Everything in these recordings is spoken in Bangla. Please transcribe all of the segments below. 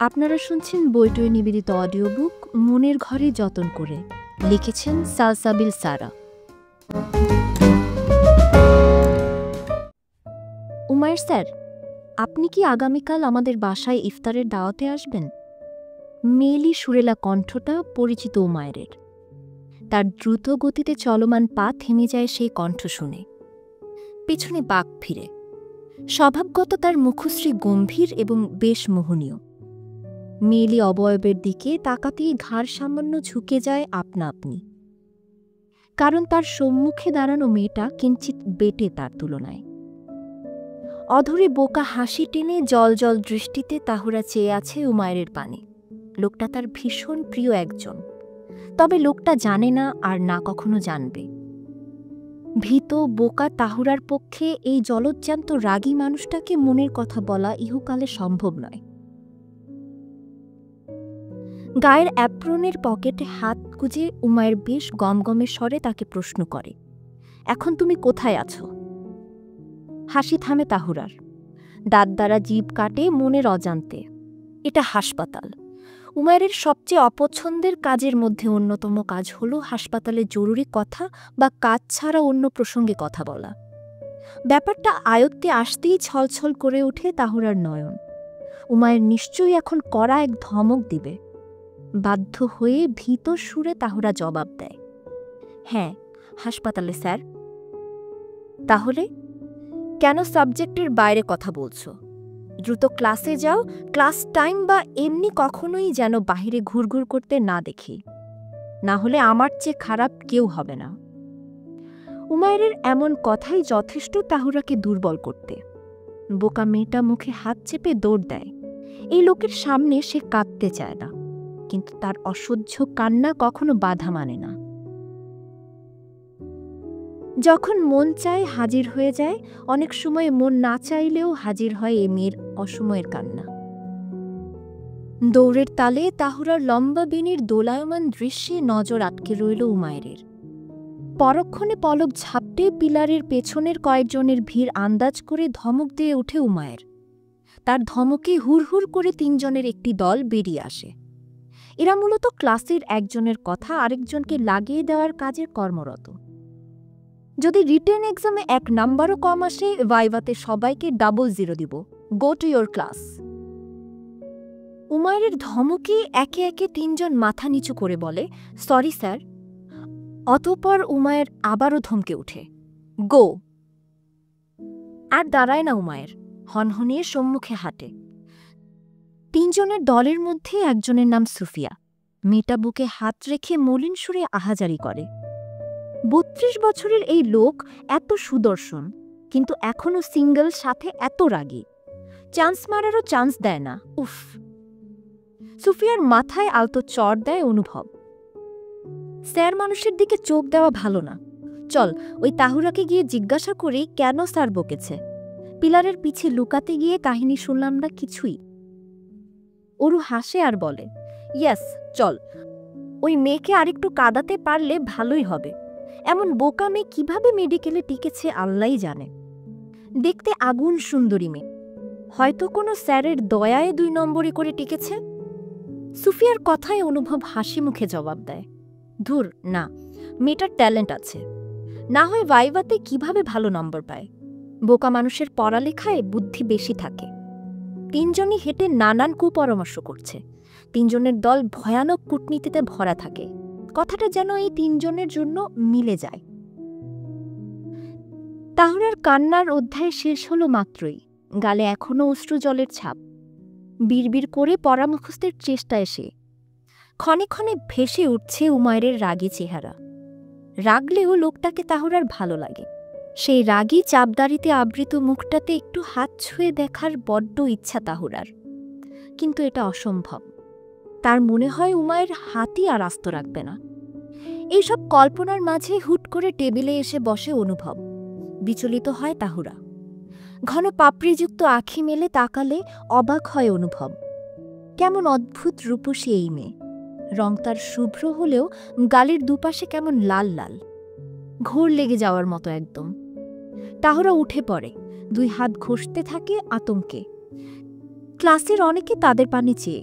আপনারা শুনছেন বইটই নিবেদিত অডিও বুক মনের ঘরে যতন করে, লিখেছেন সালসাবিল সারা। উমায়ের স্যার, আপনি কি আগামীকাল আমাদের বাসায় ইফতারের দাওয়াতে আসবেন? মেয়েলি সুরেলা কণ্ঠটা পরিচিত উমায়েরের। তার দ্রুত গতিতে চলমান পা থেমে যায় সেই কণ্ঠ শুনে। পেছনে বাঁক ফিরে। স্বভাবগত তার মুখশ্রী গম্ভীর এবং বেশ মোহনীয়। মেয়েলি অবয়বের দিকে তাকাতেই ঘাড় সামান্য ঝুঁকে যায় আপনা আপনি, কারণ তার সম্মুখে দাঁড়ানো মেয়েটা কিঞ্চিত বেটে তার তুলনায়। অধরে বোকা হাসি টেনে জল জল দৃষ্টিতে তাহুরা চেয়ে আছে উমায়েরের পানে। লোকটা তার ভীষণ প্রিয় একজন, তবে লোকটা জানে না আর না কখনো জানবে। ভীত বোকা তাহুরার পক্ষে এই জলজ্জান্ত রাগী মানুষটাকে মনের কথা বলা ইহকালে সম্ভব নয়। গায়ের অ্যাপ্রনের পকেটে হাত গুজে উমায়ের বেশ গমগমের স্বরে তাকে প্রশ্ন করে, এখন তুমি কোথায় আছো? হাসি থামে তাহুরার। দাঁত দ্বারা জিভ কাটে মনের অজান্তে। এটা হাসপাতাল। উমায়ের সবচেয়ে অপছন্দের কাজের মধ্যে অন্যতম কাজ হল হাসপাতালে জরুরি কথা বা কাজ ছাড়া অন্য প্রসঙ্গে কথা বলা। ব্যাপারটা আয়ত্তে আসতেই ছলছল করে ওঠে তাহুরার নয়ন। উমায়ের নিশ্চয়ই এখন কড়া এক ধমক দিবে। বাধ্য হয়ে ভীত সুরে তাহুরা জবাব দেয়, হ্যাঁ, হাসপাতালে স্যার। তাহলে কেন সাবজেক্টের বাইরে কথা বলছো? দ্রুত ক্লাসে যাও। ক্লাস টাইম বা এমনি কখনোই যেন বাহিরে ঘুরঘুর করতে না দেখি, না হলে আমার চেয়ে খারাপ কেউ হবে না। উমায়ের এমন কথাই যথেষ্ট তাহুরাকে দুর্বল করতে। বোকা মেয়েটা মুখে হাত চেপে দৌড় দেয়। এই লোকের সামনে সে কাঁদতে চায় না, কিন্তু তার অসহ্য কান্না কখনো বাধা মানে না। যখন মন চায় হাজির হয়ে যায়, অনেক সময় মন না চাইলেও হাজির হয় এ মেয়ের অসময়ের কান্না। দৌড়ের তালে তাহুরার লম্বা বেনির দোলায়মান দৃশ্যে নজর আটকে রইল উমায়ের। পরক্ষণে পলক ঝাপটে পিলারের পেছনের কয়েকজনের ভিড় আন্দাজ করে ধমক দিয়ে ওঠে উমায়ের। তার ধমকে হুড়হুড় করে তিনজনের একটি দল বেরিয়ে আসে। এরা মূলত ক্লাসের একজনের কথা আরেকজনকে লাগিয়ে দেওয়ার কাজে কর্মরত। যদি রিটেন এক্সামে 1 নাম্বারও কম আসে, ভাইভাতে সবাইকে ডাবল 0 দিব। Go to your class. Umair ধমকে একে একে তিনজন মাথা নিচু করে বলে, সরি স্যার। অতঃপর উমায়ের আবারও ধমকে ওঠে, গো। আর দাঁড়ায় না উমায়ের, হনহনিয়ে সম্মুখে হাঁটে। তিনজনের দলের মধ্যে একজনের নাম সুফিয়া। মেয়েটা বুকে হাত রেখে মলিন সুরে আহাজারি করে। 32 বছরের এই লোক এত সুদর্শন, কিন্তু এখনো সিঙ্গল, সাথে এত রাগী। চান্স মারারও চান্স দেয় না। উফ! সুফিয়ার মাথায় আলতো চড় দেয় অনুভব। স্যার মানুষের দিকে চোখ দেওয়া ভালো না। চল, ওই তাহুরাকে গিয়ে জিজ্ঞাসা করি কেন স্যার বকেছে। পিলারের পিছে লুকাতে গিয়ে কাহিনী শুনলাম না কিছুই। অরু হাসে আর বলে, ইয়েস, চল। ওই মেয়েকে আরেকটু কাঁদাতে পারলে ভালোই হবে। এমন বোকা মেয়ে কিভাবে মেডিকেলে টিকেছে আল্লাহই জানে। দেখতে আগুন সুন্দরী মেয়ে, হয়তো কোনো স্যারের দয়ায় 2 নম্বরে করে টিকেছে। সুফিয়ার কথায় অনুভব হাসি মুখে জবাব দেয়, ধুর না, মেয়েটার ট্যালেন্ট আছে। না হয় ভাইভাতে কিভাবে ভালো নম্বর পায়। বোকা মানুষের পড়ালেখায় বুদ্ধি বেশি থাকে। তিনজনই হেঁটে নানান কুপরামর্শ করছে। তিনজনের দল ভয়ানক কূটনীতিতে ভরা থাকে। কথাটা যেন এই তিনজনের জন্য মিলে যায়। তাহুরার কান্নার অধ্যায় শেষ হলো মাত্রই। গালে এখনো অশ্রু জলের ছাপ। বিড়বিড় করে পড়া মুখস্থের চেষ্টায় সে। ক্ষণে ক্ষণে ভেসে উঠছে উমায়ের রাগী চেহারা। রাগলেও লোকটাকে তাহুরার ভালো লাগে। সেই রাগী চাপদারিতে আবৃত মুখটাতে একটু হাত ছুঁয়ে দেখার বড্ড ইচ্ছা তাহুরার, কিন্তু এটা অসম্ভব। তার মনে হয় উমায়ের হাতই আর আস্ত রাখবে না। এইসব কল্পনার মাঝে হুট করে টেবিলে এসে বসে অনুভব। বিচলিত হয় তাহুরা। ঘন পাপড়িযুক্ত আঁখি মেলে তাকালে অবাক হয় অনুভব। কেমন অদ্ভুত রূপসী এই মেয়ে। রং তার শুভ্র হলেও গালের দুপাশে কেমন লাল লাল, ঘোর লেগে যাওয়ার মতো একদম। তাহুরা উঠে পড়ে, 2 হাত ঘষতে থাকে আতঙ্কে। ক্লাসের অনেকে তাদের পানে চেয়ে।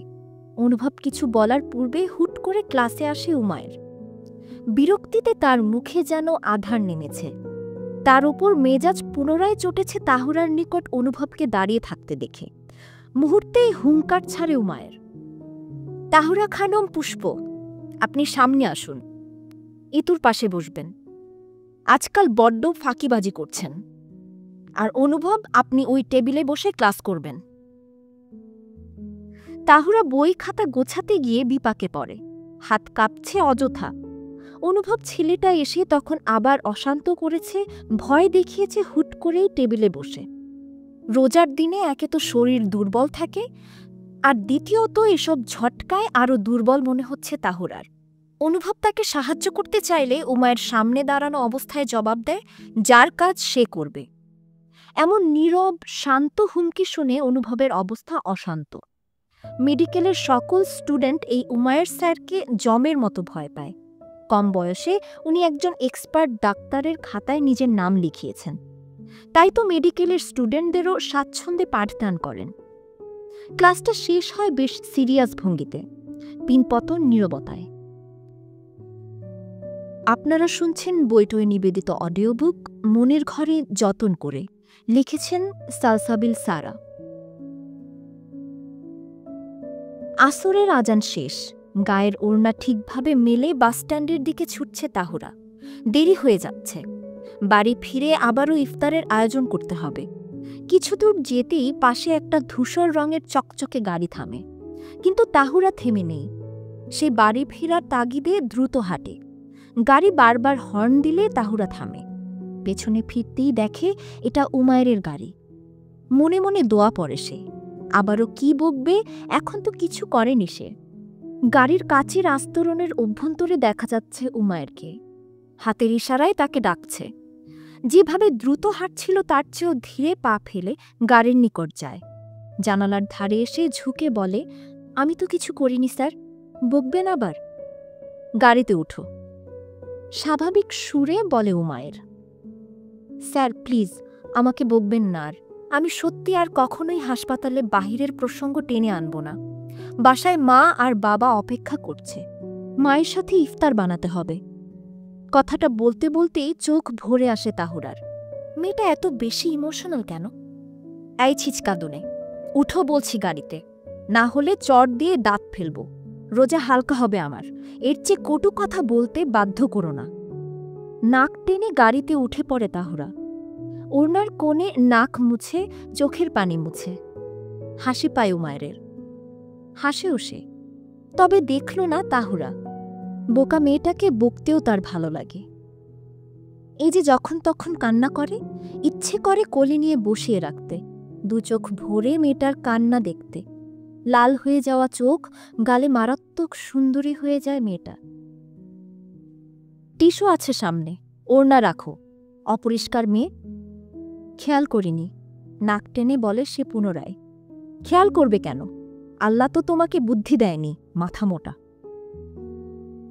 অনুভব কিছু বলার পূর্বে হুট করে ক্লাসে আসে উমায়ের। বিরক্তিতে তার মুখে যেন আধার নেমেছে। তার উপর মেজাজ পুনরায় চটেছে তাহুরার নিকট অনুভবকে দাঁড়িয়ে থাকতে দেখে। মুহূর্তেই হুঙ্কার ছাড়ে উমায়ের। তাহুরা খানম পুষ্প, আপনি সামনে আসুন, ইতুর পাশে বসবেন। আজকাল বড্ড ফাঁকিবাজি করছেন। আর অনুভব, আপনি ওই টেবিলে বসে ক্লাস করবেন। তাহুরা বই খাতা গোছাতে গিয়ে বিপাকে পড়ে। হাত কাঁপছে অযথা। অনুভব ছেলেটা এসে তখন আবার অশান্ত করেছে, ভয় দেখিয়েছে হুট করেই টেবিলে বসে। রোজার দিনে একে তো শরীর দুর্বল থাকে, আর দ্বিতীয়ত এসব ঝটকায় আরও দুর্বল মনে হচ্ছে তাহুরার। অনুভব তাকে সাহায্য করতে চাইলে উমায়ের সামনে দাঁড়ানো অবস্থায় জবাব দেয়, যার কাজ সে করবে। এমন নীরব শান্ত হুমকি শুনে অনুভবের অবস্থা অশান্ত। মেডিকেলের সকল স্টুডেন্ট এই উমায়ের স্যারকে জমের মতো ভয় পায়। কম বয়সে উনি একজন এক্সপার্ট ডাক্তারের খাতায় নিজের নাম লিখিয়েছেন। তাই তো মেডিকেলের স্টুডেন্টদেরও স্বাচ্ছন্দ্যে পাঠদান করেন। ক্লাসটা শেষ হয় বেশ সিরিয়াস ভঙ্গিতে, পিনপতন নীরবতায়। আপনারা শুনছেন বইটই নিবেদিত অডিও বুক মনের ঘরে যতন করে, লিখেছেন সালসাবিল সারা। আসরের আজান শেষ। গায়ের ওড়না ঠিকভাবে মেলে বাসস্ট্যান্ডের দিকে ছুটছে তাহুরা। দেরি হয়ে যাচ্ছে। বাড়ি ফিরে আবারও ইফতারের আয়োজন করতে হবে। কিছু দূর যেতেই পাশে একটা ধূসর রঙের চকচকে গাড়ি থামে। কিন্তু তাহুরা থেমে নেই। সে বাড়ি ফেরার তাগিদে দ্রুত হাঁটে। গাড়ি বারবার হর্ন দিলে তাহুরা থামে। পেছনে ফিরতেই দেখে এটা উমায়ের গাড়ি। মনে মনে দোয়া পড়ে সে। আবারও কি বকবে, এখন তো কিছু করেনি সে। গাড়ির কাচের আস্তরণের অভ্যন্তরে দেখা যাচ্ছে উমায়েরকে। হাতের ইশারায় তাকে ডাকছে। যেভাবে দ্রুত হাঁটছিল তার চেয়েও ধীরে পা ফেলে গাড়ির নিকট যায়। জানালার ধারে এসে ঝুঁকে বলে, আমি তো কিছু করিনি স্যার, বকবেন আবার? গাড়িতে উঠো, স্বাভাবিক সুরে বলে উমায়ের। স্যার প্লিজ, আমাকে বকবেন না আর। আমি সত্যি আর কখনোই হাসপাতালে বাহিরের প্রসঙ্গ টেনে আনব না। বাসায় মা আর বাবা অপেক্ষা করছে। মায়ের সাথে ইফতার বানাতে হবে। কথাটা বলতে বলতেই চোখ ভরে আসে তাহুরার। মেয়েটা এত বেশি ইমোশনাল কেন? এই ছিচকাদুনে, উঠো বলছি গাড়িতে, না হলে চট দিয়ে দাঁত ফেলব। রোজা হালকা হবে আমার। এর চেয়ে কটু কথা বলতে বাধ্য করো না। নাক টেনে গাড়িতে উঠে পড়ে তাহুরা। ওড়নার কোণে নাক মুছে, চোখের পানি মুছে। হাসি পায় উমায়ের। হাসেও সে। তবে দেখল না তাহুরা। বোকা মেয়েটাকে বকতেও তার ভালো লাগে। এই যে যখন তখন কান্না করে, ইচ্ছে করে কোলে নিয়ে বসিয়ে রাখতে, দু চোখ ভরে মেয়েটার কান্না দেখতে। লাল হয়ে যাওয়া চোখ, গালে মারাত্মক সুন্দরী হয়ে যায় মেয়েটা। টিস্যু আছে সামনে, ওড়না রাখো। অপরিষ্কার মেয়ে। খেয়াল করিনি, নাক টেনে বলে সে পুনরায়। খেয়াল করবে কেন? আল্লাহ তো তোমাকে বুদ্ধি দেয়নি, মাথা মোটা।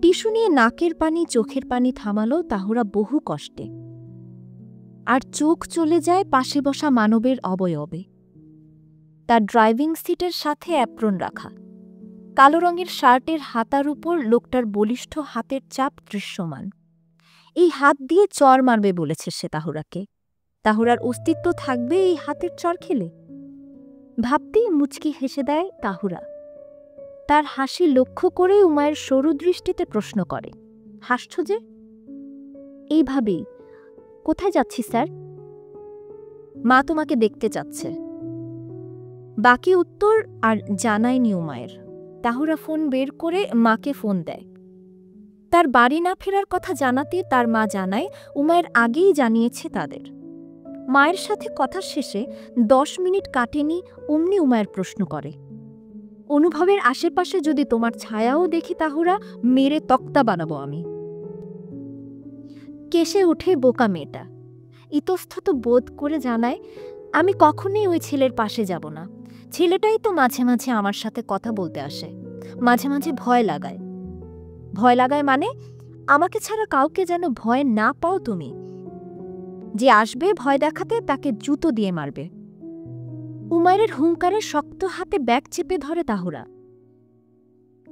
টিস্যু নিয়ে নাকের পানি চোখের পানি থামালো তাহুরা বহু কষ্টে। আর চোখ চলে যায় পাশে বসা মানবের অবয়বে। তার ড্রাইভিং সিটের সাথে অ্যাপ্রন রাখা। কালো রঙের শার্টের হাতার উপর লোকটার বলিষ্ঠ হাতের চাপ দৃশ্যমান। এই হাত দিয়ে চর মারবে বলেছে সে তাহুরাকে। তাহুরার অস্তিত্ব থাকবে এই হাতের চর খেলে? ভাবতেই মুচকি হেসে দেয় তাহুরা। তার হাসি লক্ষ্য করে উমায়ের সরু দৃষ্টিতে প্রশ্ন করে, হাসছ যে? এইভাবেই। কোথায় যাচ্ছি স্যার? মা তোমাকে দেখতে চাচ্ছে। বাকি উত্তর আর জানায়নি উমায়ের। তাহুরা ফোন বের করে মাকে ফোন দেয়। তার বাড়ি না ফেরার কথা জানাতে তার মা জানায় উমায়ের আগেই জানিয়েছে তাদের। মায়ের সাথে কথা শেষে 10 মিনিট কাটেনি অমনি উমায়ের প্রশ্ন করে, অনুভবের আশেপাশে যদি তোমার ছায়াও দেখি তাহুরা, মেরে তক্তা বানাবো আমি। কেসে উঠে বোকা মেয়েটা। ইতস্তত বোধ করে জানায়, আমি কখনোই ওই ছেলের পাশে যাব না। ছেলেটাই তো মাঝে মাঝে আমার সাথে কথা বলতে আসে, মাঝে মাঝে ভয় লাগায়। ভয় লাগায় মানে? আমাকে ছাড়া কাউকে যেন ভয় না পাও তুমি। যে আসবে ভয় দেখাতে তাকে জুতো দিয়ে মারবে। উমায়ের হুঙ্কারে শক্ত হাতে ব্যাগ চেপে ধরে তাহুরা।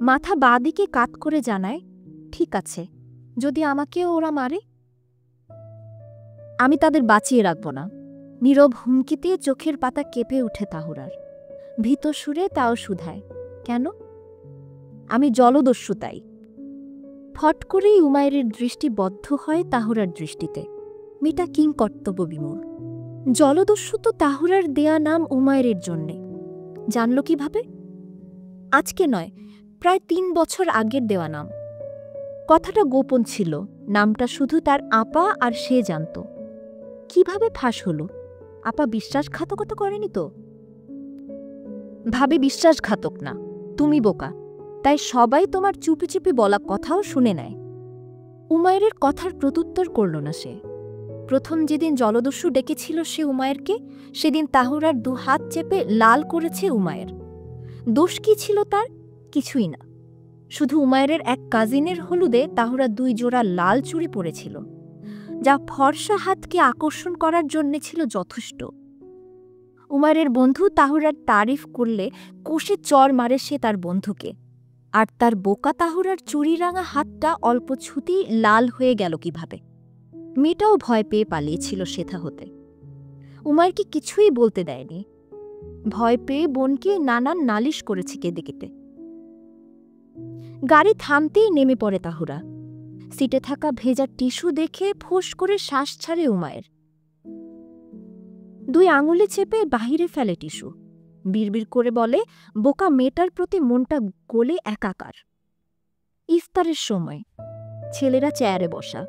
মাথা বাঁদিকে কাত করে জানায়, ঠিক আছে, যদি আমাকেও ওরা মারে। আমি তাদের বাঁচিয়ে রাখব না। নীরব হুমকিতে চোখের পাতা কেঁপে উঠে তাহুরার। ভীত সুরে তাও শুধায়, কেন? আমি জলদস্যু তাই। ফট করেই উমায়ের দৃষ্টি বদ্ধ হয় তাহুরার দৃষ্টিতে। মেয়েটা কিংকর্তব্য বিমূঢ়। জলদস্যু তো তাহুরার দেয়া নাম উমায়ের জন্যে। জানল কিভাবে? আজকে নয়, প্রায় 3 বছর আগের দেওয়া নাম। কথাটা গোপন ছিল, নামটা শুধু তার আপা আর সে জানত। কিভাবে ফাঁস হলো? আপা বিশ্বাসঘাতকতা করেনি তো? ভাবে বিশ্বাসঘাতক না, তুমি বোকা, তাই সবাই তোমার চুপি চুপি বলা কথাও শুনে নেয়। উমায়ের কথার প্রত্যুত্তর করল না সে। প্রথম যেদিন জলদস্যু ডেকেছিল সে উমায়েরকে, সেদিন তাহুরার 2 হাত চেপে লাল করেছে উমায়ের। দোষ কি ছিল তার? কিছুই না, শুধু উমায়ের এক কাজিনের হলুদে তাহুরা 2 জোড়া লাল চুড়ি পরেছিল, যা ফর্সা হাতকে আকর্ষণ করার জন্য ছিল যথেষ্ট। উমায়ের বন্ধু তাহুরার তারিফ করলে কষে চর মারে সে তার বন্ধুকে, আর তার বোকা তাহুরার চুড়িরাঙা হাতটা অল্প ছুতেই লাল হয়ে গেল কিভাবে? মেয়েটাও ভয় পেয়ে পালিয়েছিল সেথা হতে। উমায়েরকে কিছুই বলতে দেয়নি। ভয় পেয়ে বোনকে নানান নালিশ করেছে কেঁদে কেটে। গাড়ি থামতেই নেমে পড়ে তাহুরা। সিটে থাকা ভেজা টিস্যু দেখে ফোঁস করে শ্বাস ছাড়ে উমায়ের। 2 আঙুলে চেপে বাহিরে ফেলে টিস্যু। বিড়বিড় করে বলে, বোকা মেয়েটার প্রতি মনটা গলে একাকার। ইফতারের সময় ছেলেরা চেয়ারে বসা।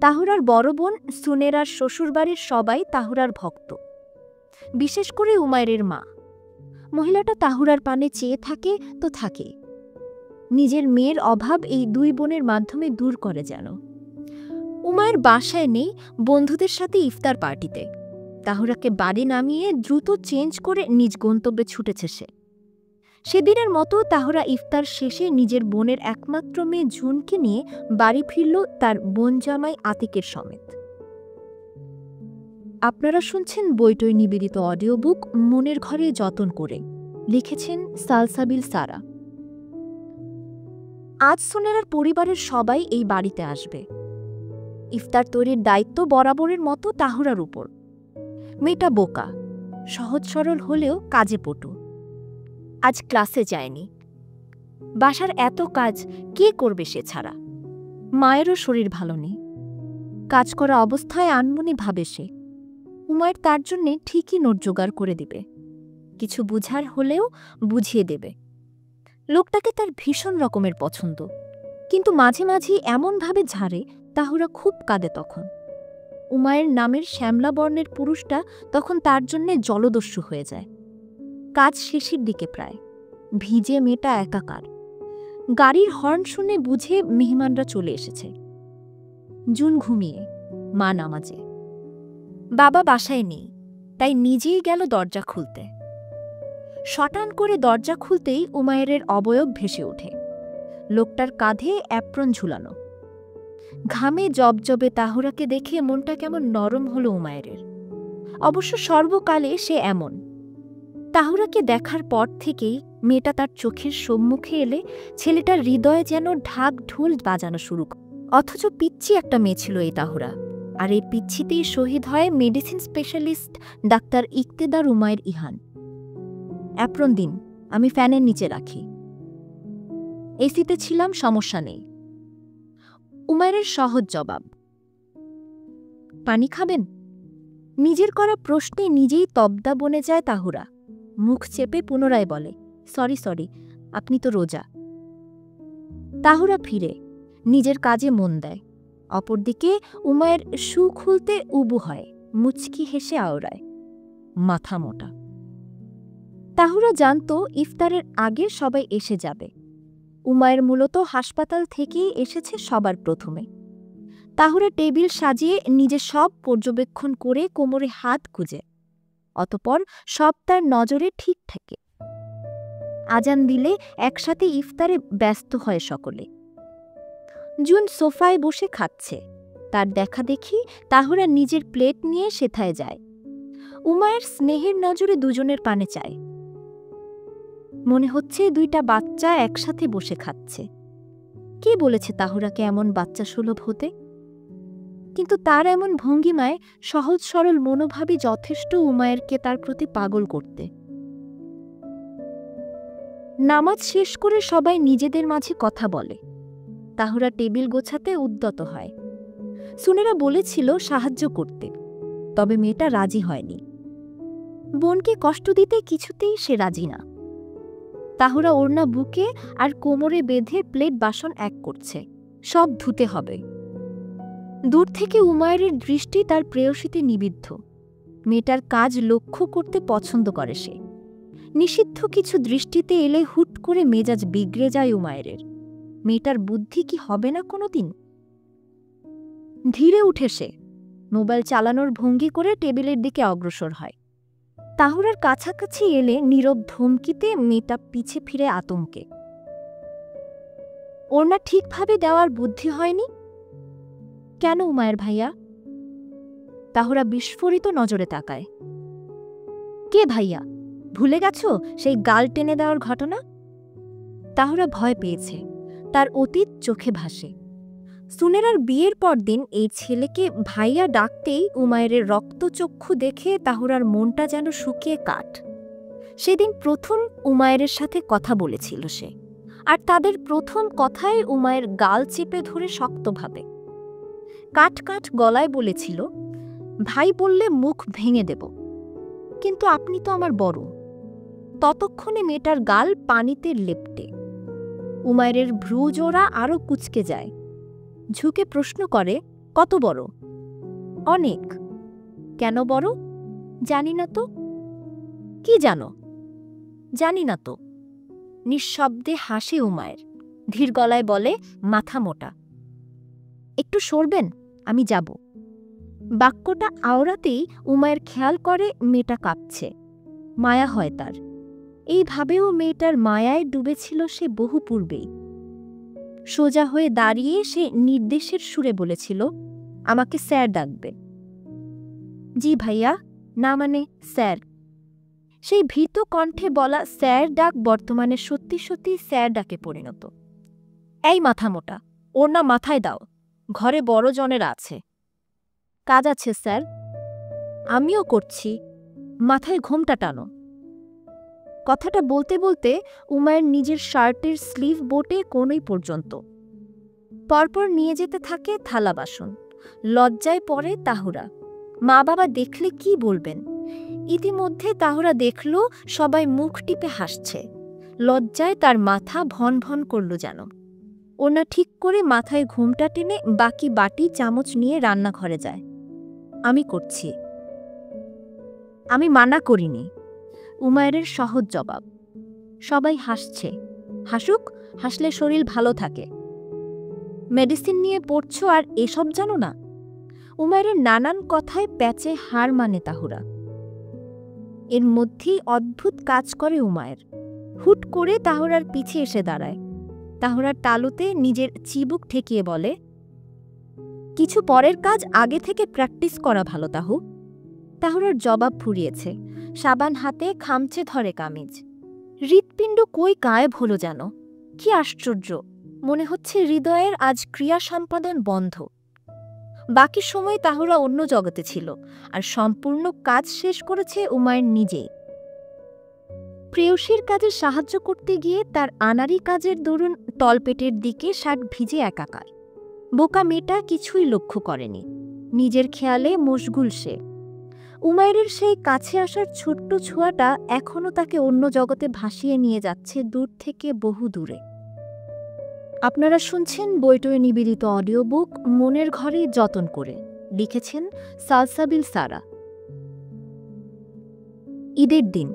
তাহুরার বড় বোন সুনেরার শ্বশুরবাড়ির সবাই তাহুরার ভক্ত, বিশেষ করে উমায়ের মা। মহিলাটা তাহুরার পানে চেয়ে থাকে তো থাকে। নিজের মেয়ের অভাব এই 2 বোনের মাধ্যমে দূর করে যেন। উমায়ের বাসায় নেই, বন্ধুদের সাথে ইফতার পার্টিতে। তাহুরাকে বাড়ি নামিয়ে দ্রুত চেঞ্জ করে নিজ গন্তব্যে ছুটেছে সে। সেদিনের মতো তাহুরা ইফতার শেষে নিজের বোনের একমাত্র মেয়ে ঝুনকে নিয়ে বাড়ি ফিরল তার বোন জামাই আতিকের সমেত। আপনারা শুনছেন বইটই নিবেদিত অডিও বুক মনের ঘরে যতন করে, লিখেছেন সালসাবিল সারা। আজ সুনেরার পরিবারের সবাই এই বাড়িতে আসবে। ইফতার তৈরির দায়িত্ব বরাবরের মতো তাহুরার উপর। মেয়েটা বোকা, সহজ সরল হলেও কাজে পটু। আজ ক্লাসে যায়নি। বাসার এত কাজ কে করবে সে ছাড়া? মায়েরও শরীর ভালো নেই। কাজ করা অবস্থায় আনমনি ভাবে সে। উমায়ের তার জন্যে ঠিকই নোট জোগাড় করে দিবে, কিছু বুঝার হলেও বুঝিয়ে দেবে। লোকটাকে তার ভীষণ রকমের পছন্দ, কিন্তু মাঝে মাঝে এমনভাবে ঝাড়ে তাহুরা খুব কাঁদে তখন। উমায়ের নামের শ্যামলা বর্ণের পুরুষটা তখন তার জন্যে জলদস্যু হয়ে যায়। কাজ শেষের দিকে প্রায়, ভিজে মেয়েটা একাকার। গাড়ির হর্ন শুনে বুঝে মেহমানরা চলে এসেছে। জুন ঘুমিয়ে, মা নামাজে। বাবা বাসায় নেই, তাই নিজেই গেল দরজা খুলতে। শটান করে দরজা খুলতেই উমায়ের অবয়ব ভেসে ওঠে। লোকটার কাঁধে অ্যাপ্রন ঝুলানো। ঘামে জবজবে তাহুরাকে দেখে মনটা কেমন নরম হলো উমায়ের। অবশ্য সর্বকালে সে এমন। তাহুরাকে দেখার পর থেকেই মেয়েটা তার চোখের সম্মুখে এলে ছেলেটার হৃদয়ে যেন ঢাক ঢোল বাজানো শুরু। অথচ পিচ্ছি একটা মেয়ে ছিল এই তাহুরা, আর এই পিচ্ছিতেই শহীদ হয় medicine specialist doctor Iktedar Umayer Ihan. Apron দিন, আমি ফ্যানের নিচে রাখি। এসিতে ছিলাম, সমস্যা নেই। উমায়ের সহজ জবাব। পানি খাবেন? নিজের করা প্রশ্নে নিজেই তবদা বনে যায় তাহুরা। মুখ চেপে পুনরায় বলে, সরি সরি, আপনি তো রোজা। তাহুরা ফিরে নিজের কাজে মন দেয়। অপরদিকে উমায়ের শু খুলতে উবু হয়, মুচকি হেসে আওড়ায়, মাথা মোটা। তাহুরা জানত ইফতারের আগে সবাই এসে যাবে। উমায়ের মূলত হাসপাতাল থেকেই এসেছে সবার প্রথমে। তাহুরা টেবিল সাজিয়ে নিজে সব পর্যবেক্ষণ করে কোমরে হাত গুজে। অতপর সব তার নজরে ঠিক থাকে। আজান দিলে একসাথে ইফতারে ব্যস্ত হয় সকলে। জুন সোফায় বসে খাচ্ছে। তার দেখা দেখি তাহুরা নিজের প্লেট নিয়ে সেথায় যায়। উমায়ের স্নেহের নজরে দুজনের পানে চায়। মনে হচ্ছে দুইটা বাচ্চা একসাথে বসে খাচ্ছে। কে বলেছে তাহুরাকে এমন বাচ্চা সুলভ হতে? কিন্তু তার এমন ভঙ্গিমায় সহজ সরল মনোভাবই যথেষ্ট উমায়েরকে তার প্রতি পাগল করতে। নামাজ শেষ করে সবাই নিজেদের মাঝে কথা বলে। তাহুরা টেবিল গোছাতে উদ্যত হয়। সুনেরা বলেছিল সাহায্য করতে, তবে মেয়েটা রাজি হয়নি। বোনকে কষ্ট দিতে কিছুতেই সে রাজি না। তাহুরা ওড়না বুকে আর কোমরে বেঁধে প্লেট বাসন এক করছে, সব ধুতে হবে। দূর থেকে উমায়ের দৃষ্টি তার প্রেয়সীতে নিবিদ্ধ। মেয়েটার কাজ লক্ষ্য করতে পছন্দ করে সে। নিষিদ্ধ কিছু দৃষ্টিতে এলে হুট করে মেজাজ বিগড়ে যায় উমায়ের। মেয়েটার বুদ্ধি কি হবে না কোনোদিন? ধীরে উঠে সে মোবাইল চালানোর ভঙ্গি করে টেবিলের দিকে অগ্রসর হয়। তাহুরার কাছাকাছি এলে নীরব ধমকিতে মেয়েটা পিছে ফিরে আতঙ্কে। ওড়না ঠিকভাবে দেওয়ার বুদ্ধি হয়নি কেন উমায়ের ভাইয়া? তাহুরা বিস্ফোরিত নজরে তাকায়। কে ভাইয়া? ভুলে গেছো সেই গাল টেনে দেওয়ার ঘটনা? তাহুরা ভয় পেয়েছে, তার অতীত চোখে ভাসে। সুনেরার বিয়ের পর দিন এই ছেলেকে ভাইয়া ডাকতেই উমায়ের রক্তচক্ষু দেখে তাহুরার মনটা যেন শুকিয়ে কাঠ। সেদিন প্রথম উমায়ের সাথে কথা বলেছিল সে, আর তাদের প্রথম কথায় উমায়ের গাল চেপে ধরে শক্তভাবে কাঠ কাঠ গলায় বলেছিল, ভাই বললে মুখ ভেঙে দেব, কিন্তু আপনি তো আমার বড়। ততক্ষণে মেয়েটার গাল পানিতে লেপ্টে। উমায়ের ভ্রুজোড়া আরও কুঁচকে যায়। ঝুঁকে প্রশ্ন করে, কত বড়? অনেক। কেন বড়? জানি না তো। কি জানো? জানি না তো। নিঃশব্দে হাসে উমায়ের, ধীর গলায় বলে, মাথা মোটা। একটু সরবেন, আমি যাব। বাক্যটা আওড়াতেই উমায়ের খেয়াল করে মেয়েটা কাঁপছে। মায়া হয় তার। এইভাবেও মেয়েটার মায়ায় ডুবেছিল সে বহু পূর্বেই। সোজা হয়ে দাঁড়িয়ে সে নির্দেশের সুরে বলেছিল, আমাকে স্যার ডাকবে। জি ভাইয়া, না মানে স্যার। সেই ভীত কণ্ঠে বলা স্যার ডাক বর্তমানে সত্যি সত্যি স্যার ডাকে পরিণত। এই মাথা মোটা, ওর না মাথায় দাও, ঘরে বড় জনের আছে। কাজ আছে স্যার। আমিও করছি, মাথায় ঘোমটা টানো। কথাটা বলতে বলতে উমায়ের নিজের শার্টের স্লিভ বোটে কোনই পর্যন্ত। পরপর নিয়ে যেতে থাকে থালা বাসন। লজ্জায় পড়ে তাহুরা। মা বাবা দেখলে কি বলবেন? ইতিমধ্যে তাহুরা দেখল সবাই মুখ টিপে হাসছে। লজ্জায় তার মাথা ভন ভন করল যেন। ওনা ঠিক করে মাথায় ঘুমটা টেনে বাকি বাটি চামচ নিয়ে রান্নাঘরে যায়। আমি করছি। আমি মানা করিনি, উমায়ের সহজ জবাব। সবাই হাসছে। হাসুক, হাসলে শরীর ভালো থাকে। মেডিসিন নিয়ে পড়ছো আর এসব জানো না? উমায়ের নানান কথায় প্যাচে হার মানে তাহুরা। এর মধ্যেই অদ্ভুত কাজ করে উমায়ের। হুট করে তাহুরার পিছে এসে দাঁড়ায়। তাহুরার তালুতে নিজের চিবুক ঠেকিয়ে বলে, কিছু পরের কাজ আগে থেকে প্র্যাকটিস করা ভালো তাহু। তাহুরার জবাব ফুরিয়েছে। সাবান হাতে খামচে ধরে কামিজ। হৃৎপিণ্ড কই গায়েব হলো যেন। কি আশ্চর্য! মনে হচ্ছে হৃদয়ের আজ ক্রিয়া সম্পাদন বন্ধ। বাকি সময় তাহুরা অন্য জগতে ছিল, আর সম্পূর্ণ কাজ শেষ করেছে উমায়ের নিজেই। প্রেয়সীর কাজে সাহায্য করতে গিয়ে তার আনারি কাজের দরুন তলপেটের দিকে শার্ট ভিজে একাকার। বোকা মেয়েটা কিছুই লক্ষ্য করেনি। নিজের খেয়ালে মশগুল সে। উমায়ের সেই কাছে আসার ছোট্ট ছোঁয়াটা এখনও তাকে অন্য জগতে ভাসিয়ে নিয়ে যাচ্ছে, দূর থেকে বহু দূরে। আপনারা শুনছেন বইটয়ে নিবেদিত অডিও বুক মনের ঘরে যতন করে। লিখেছেন সালসাবিল সারা। ঈদের দিন।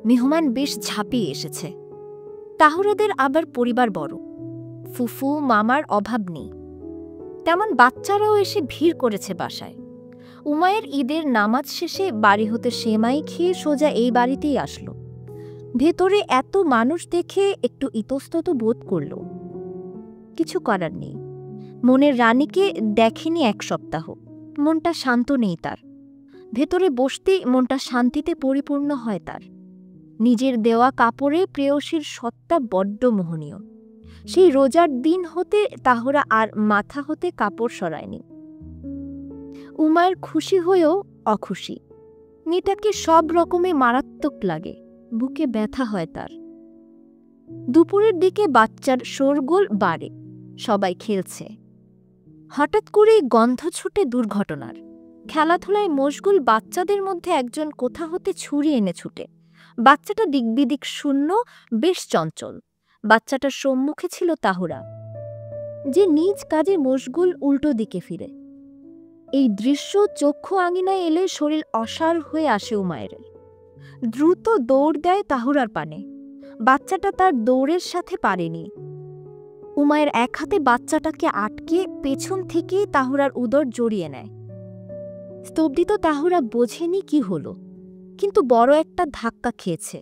মেহমান বেশ ঝাঁপিয়ে এসেছে। তাহুরাদের আবার পরিবার বড়। ফুফু মামার অভাব নেই। তেমন বাচ্চারাও এসে ভিড় করেছে বাসায়। উমায়ের ঈদের নামাজ শেষে বাড়ি হতে সেমাই খেয়ে সোজা এই বাড়িতেই আসলো। ভেতরে এত মানুষ দেখে একটু ইতস্তত বোধ করল। কিছু করার নেই। মনের রানীকে দেখেনি এক সপ্তাহ। মনটা শান্ত নেই তার। ভেতরে বসতেই মনটা শান্তিতে পরিপূর্ণ হয় তার। নিজের দেওয়া কাপড়ে প্রেয়সীর সত্তা বড্ড মোহনীয়। সেই রোজার দিন হতে তাহরা আর মাথা হতে কাপড় সরায়নি। উমায়ের খুশি হয়েও অখুশি। মেয়েটাকে সব রকমে মারাত্মক লাগে, বুকে ব্যথা হয় তার। দুপুরের দিকে বাচ্চার শোরগোল বাড়ে, সবাই খেলছে। হঠাৎ করেই গন্ধ ছুটে দুর্ঘটনার। খেলাধুলায় মশগুল বাচ্চাদের মধ্যে একজন কোথা হতে ছুরি এনে ছুটে। বাচ্চাটা দিকবিদিক শূন্য, বেশ চঞ্চল। বাচ্চাটার সম্মুখে ছিল তাহুরা, যে নিজ কাজে মশগুল উল্টো দিকে ফিরে। এই দৃশ্য চক্ষু আঙিনায় এলে শরীর অসাড় হয়ে আসে উমায়ের। দ্রুত দৌড় দেয় তাহুরার পানে। বাচ্চাটা তার দৌড়ের সাথে পারেনি। উমায়ের এক হাতে বাচ্চাটাকে আটকে পেছন থেকেই তাহুরার উদর জড়িয়ে নেয়। স্তব্ধিত তাহুরা বোঝেনি কি হলো, কিন্তু বড় একটা ধাক্কা খেয়েছে।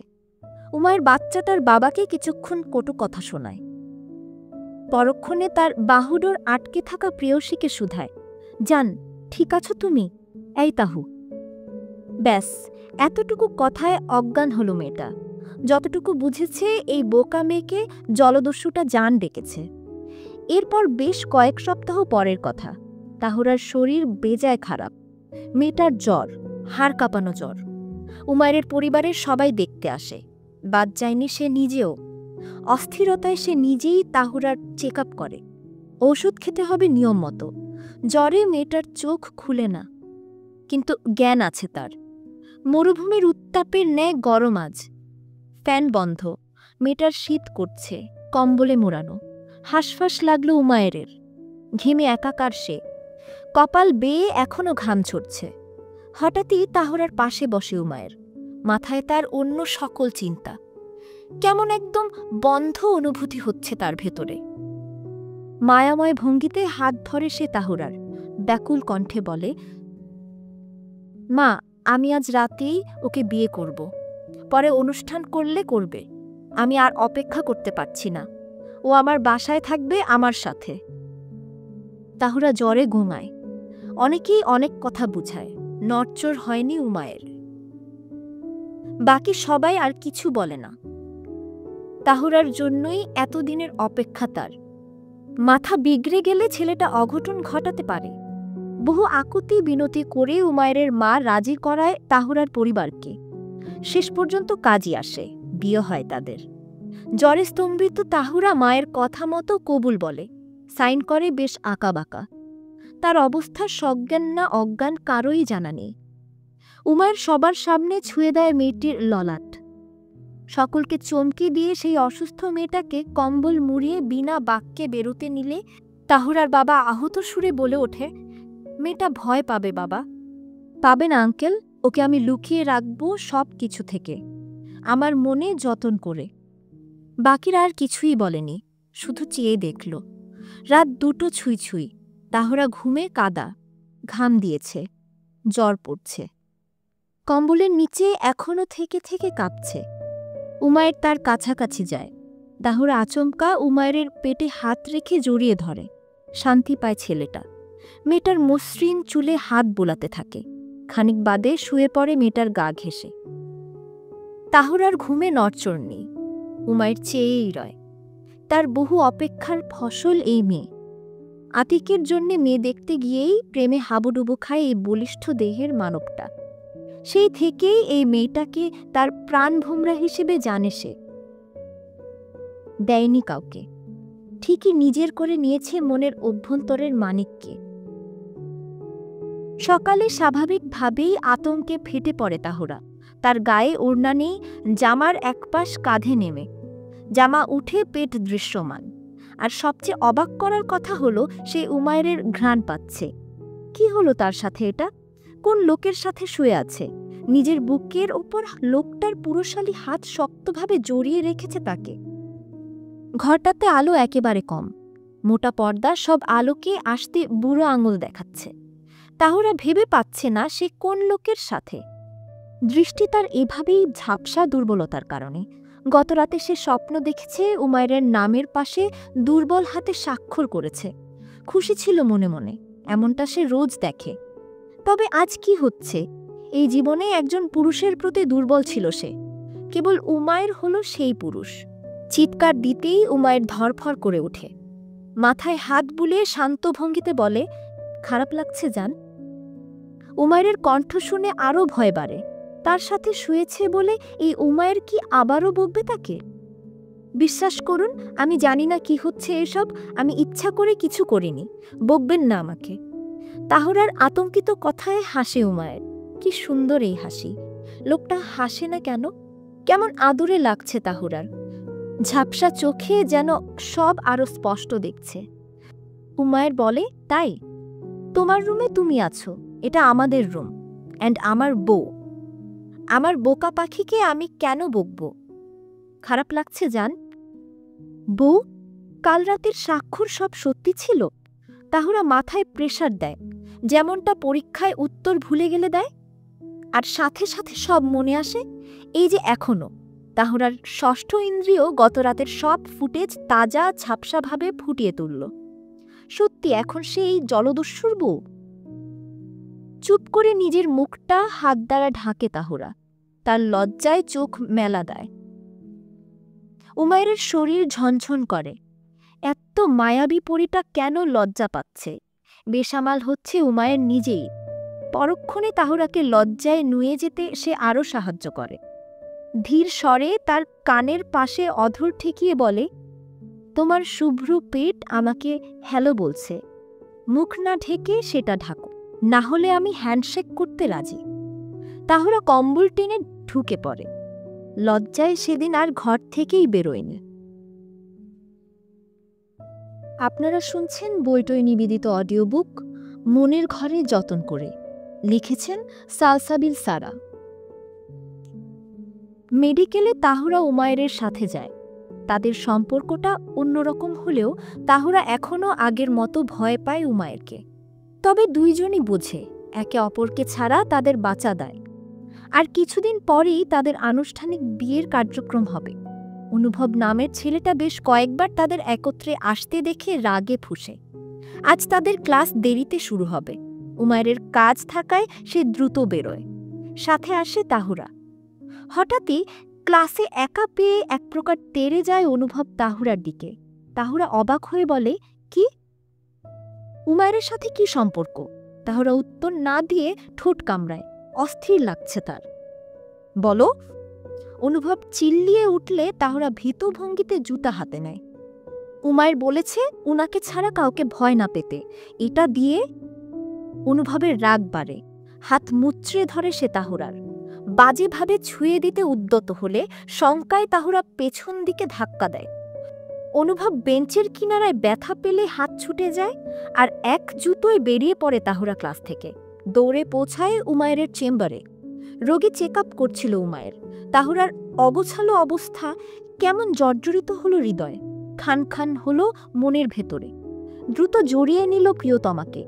উমায়ের বাচ্চাটার বাবাকে কিছুক্ষণ কটু কথা শোনায়। পরক্ষণে তার বাহুডোর আটকে থাকা প্রেয়সীকে শুধায়, জান, ঠিক আছো তুমি? এই তাহু। ব্যাস, এতটুকু কথায় অজ্ঞান হলো মেয়েটা। যতটুকু বুঝেছে, এই বোকা মেয়েকে জলদস্যুটা জান ডেকেছে। এরপর বেশ কয়েক সপ্তাহ পরের কথা। তাহুরার শরীর বেজায় খারাপ। মেয়েটার জ্বর, হাড় কাঁপানো জ্বর। উমায়ের পরিবারের সবাই দেখতে আসে, বাদ যায়নি সে নিজেও। অস্থিরতায় সে নিজেই তাহুরার চেক আপ করে। ওষুধ খেতে হবে নিয়ম মতো। জ্বরে মেয়েটার চোখ খুলে না, কিন্তু জ্ঞান আছে তার। মরুভূমির উত্তাপের ন্যায় গরম আজ। ফ্যান বন্ধ, মেয়েটার শীত করছে, কম্বলে মোড়ানো। হাঁসফাঁস লাগলো উমায়ের। ঘেমে একাকার সে, কপাল বেয়ে এখনো ঘাম ছড়ছে। হঠাৎই তাহুরার পাশে বসে উমায়ের। মাথায় তার অন্য সকল চিন্তা। কেমন একদম বন্ধ অনুভূতি হচ্ছে তার ভেতরে। মায়াময় ভঙ্গিতে হাত ধরে সে তাহুরার, ব্যাকুল কণ্ঠে বলে, মা, আমি আজ রাতেই ওকে বিয়ে করব। পরে অনুষ্ঠান করলে করবে। আমি আর অপেক্ষা করতে পারছি না। ও আমার বাসায় থাকবে, আমার সাথে। তাহুরা জ্বরে ঘুমায়। অনেকেই অনেক কথা বুঝায়, নড়চড় হয়নি উমায়ের। বাকি সবাই আর কিছু বলে না। তাহুরার জন্যই এতদিনের অপেক্ষা তার। মাথা বিগড়ে গেলে ছেলেটা অঘটন ঘটাতে পারে। বহু আকুতি বিনতি করে উমায়ের মা রাজি করায় তাহুরার পরিবারকে। শেষ পর্যন্ত কাজী আসে, বিয়ে হয় তাদের। জ্বরে স্তম্ভিত তাহুরা মায়ের কথা মতো কবুল বলে, সাইন করে বেশ আঁকাবাঁকা। তার অবস্থা সজ্ঞান না অজ্ঞান কারোই জানা নেই। উমায়ের সবার সামনে ছুঁয়ে দেয় মেয়েটির ললাট। সকলকে চমকে দিয়ে সেই অসুস্থ মেয়েটাকে কম্বল মুড়িয়ে বিনা বাক্যে বেরোতে নিলে তাহুরার বাবা আহত সুরে বলে ওঠে, মেয়েটা ভয় পাবে বাবা। পাবে না আঙ্কেল, ওকে আমি লুকিয়ে রাখবো সব কিছু থেকে, আমার মনে যতন করে। বাকিরা আর কিছুই বলেনি, শুধু চেয়ে দেখল। রাত 2টো ছুঁই ছুঁই। তাহুরা ঘুমে কাদা, ঘাম দিয়েছে, জ্বর পড়ছে। কম্বলের নিচে এখনো থেকে থেকে কাঁপছে। উমায়ের তার কাছাকাছি যায়। তাহুরা আচমকা উমায়ের পেটে হাত রেখে জড়িয়ে ধরে। শান্তি পায় ছেলেটা। মেয়েটার মসৃণ চুলে হাত বোলাতে থাকে। খানিক বাদে শুয়ে পড়ে মেয়েটার গা ঘেঁষে। তাহুরার ঘুমে নড়চড় নেই। উমায়ের চেয়েই রয়। তার বহু অপেক্ষার ফসল এই মেয়ে। আতিকের জন্যে মেয়ে দেখতে গিয়েই প্রেমে হাবুডুবু খায় এই বলিষ্ঠ দেহের মানবটা। সেই থেকেই এই মেয়েটাকে তার প্রাণভোমরা হিসেবে জানে সে। দেয়নি কাউকে, ঠিকই নিজের করে নিয়েছে মনের অভ্যন্তরের মানিককে। সকালে স্বাভাবিকভাবেই আতঙ্কে ফেটে পড়ে তাহুরা। তার গায়ে ওড়না নেই, জামার একপাশ কাঁধে নেমে। জামা উঠে পেট দৃশ্যমান। আর সবচেয়ে অবাক করার কথা হলো, সে উমায়ের ঘ্রাণ পাচ্ছে। কি হলো তার সাথে এটা? কোন লোকের সাথে শুয়ে আছে? নিজের বুকের ওপর লোকটার পুরুষালী হাত শক্তভাবে জড়িয়ে রেখেছে তাকে। ঘরটাতে আলো একেবারে কম। মোটা পর্দা সব আলোকে আসতে বুড়ো আঙুল দেখাচ্ছে। তাহুরা ভেবে পাচ্ছে না সে কোন লোকের সাথে। দৃষ্টি তার এভাবেই ঝাপসা দুর্বলতার কারণে। গতরাতে সে স্বপ্ন দেখেছে উমায়ের নামের পাশে দুর্বল হাতে স্বাক্ষর করেছে। খুশি ছিল মনে মনে, এমনটা সে রোজ দেখে। তবে আজ কি হচ্ছে? এই জীবনে একজন পুরুষের প্রতি দুর্বল ছিল সে, কেবল উমায়ের হলো সেই পুরুষ। চিৎকার দিতেই উমায়ের ধরফর করে ওঠে, মাথায় হাত বুলিয়ে শান্ত ভঙ্গিতে বলে, খারাপ লাগছে জান? উমায়ের কণ্ঠ শুনে আরও ভয় বাড়ে। তার সাথে শুয়েছে বলে এই উমায়ের কি আবারও বকবে তাকে? বিশ্বাস করুন, আমি জানি না কি হচ্ছে এসব, আমি ইচ্ছা করে কিছু করিনি, বকবেন না আমাকে। তাহরার আতঙ্কিত কথায় হাসে উমায়ের। কি সুন্দর এই হাসি! লোকটা হাসে না কেন? কেমন আদুরে লাগছে তাহরার। ঝাপসা চোখে যেন সব আরো স্পষ্ট দেখছে। উমায়ের বলে, তাই? তোমার রুমে তুমি আছো, এটা আমাদের রুম, অ্যান্ড আমার বউ। আমার বোকা পাখিকে আমি কেন বকব? খারাপ লাগছে জান? বউ? কাল রাতের স্বাক্ষর সব সত্যি ছিল? তাহরা মাথায় প্রেসার দেয়, যেমনটা পরীক্ষায় উত্তর ভুলে গেলে দেয়, আর সাথে সাথে সব মনে আসে। এই যে এখনো তাহরার ষষ্ঠ ইন্দ্রিয় গত রাতের সব ফুটেজ তাজা ঝাপসাভাবে ফুটিয়ে তুলল। সত্যি এখন সে এই জলদস্যুর বউ। চুপ করে নিজের মুখটা হাত দ্বারা ঢাকে তাহরা, তার লজ্জায় চোখ মেলা দেয়। উমায়ের শরীর ঝনঝন করে। এত মায়াবী পরীটা কেন লজ্জা পাচ্ছে? বেসামাল হচ্ছে উমায়ের নিজেই। পরক্ষণে তাহরাকে লজ্জায় নুয়ে যেতে সে আরও সাহায্য করে। ধীর স্বরে তার কানের পাশে অধর ঠেকিয়ে বলে, তোমার শুভ্র পেট আমাকে হ্যালো বলছে, মুখ না ঢেকে সেটা ঢাকো, না হলে আমি হ্যান্ডশেক করতে রাজি। তাহরা কম্বল টেনে ঢুকে পড়ে। লজ্জায় সেদিন আর ঘর থেকেই বেরোয়নি। আপনারা শুনছেন বইটই নিবেদিত অডিও বুক মনের ঘরে যতন করে। লিখেছেন সালসাবিল সারা। মেডিকেলে তাহরা উমায়ের সাথে যায়। তাদের সম্পর্কটা অন্যরকম হলেও তাহরা এখনও আগের মতো ভয় পায় উমায়েরকে। তবে দুইজনই বোঝে একে অপরকে ছাড়া তাদের বাঁচা দেয়। আর কিছুদিন পরেই তাদের আনুষ্ঠানিক বিয়ের কার্যক্রম হবে। অনুভব নামের ছেলেটা বেশ কয়েকবার তাদের একত্রে আসতে দেখে রাগে ফুঁসে। আজ তাদের ক্লাস দেরিতে শুরু হবে। উমায়ের কাজ থাকায় সে দ্রুত বেরোয়। সাথে আসে তাহুরা। হঠাৎই ক্লাসে একা পেয়ে এক প্রকার তেড়ে যায় অনুভব তাহুরার দিকে। তাহুরা অবাক হয়ে বলে, কি? উমায়ের সাথে কি সম্পর্ক? তাহুরা উত্তর না দিয়ে ঠোঁট কামড়ায়। অস্থির লাগছে তার। বলো। অনুভব চিল্লিয়ে উঠলে তাহরা ভীত ভঙ্গিতে জুতা হাতে নেয়। উমায়ের বলেছে উনাকে ছাড়া কাউকে ভয় না পেতে। এটা দিয়ে অনুভবের রাগ বাড়ে। হাত মুচড়ে ধরে সে তাহুরার। বাজেভাবে ছুঁয়ে দিতে উদ্যত হলে শঙ্কায় তাহুরা পেছন দিকে ধাক্কা দেয়। অনুভব বেঞ্চের কিনারায় ব্যথা পেলে হাত ছুটে যায়, আর এক জুতোয় বেরিয়ে পড়ে তাহুরা ক্লাস থেকে। দৌড়ে পৌঁছায় উমায়ের চেম্বারে। রোগী চেক আপ করছিল উমায়ের। তাহুরার অগোছালো অবস্থা কেমন জর্জরিত হলো হৃদয়, খান খান হলো মনের ভেতরে। দ্রুত জড়িয়ে নিল প্রিয়তমাকে।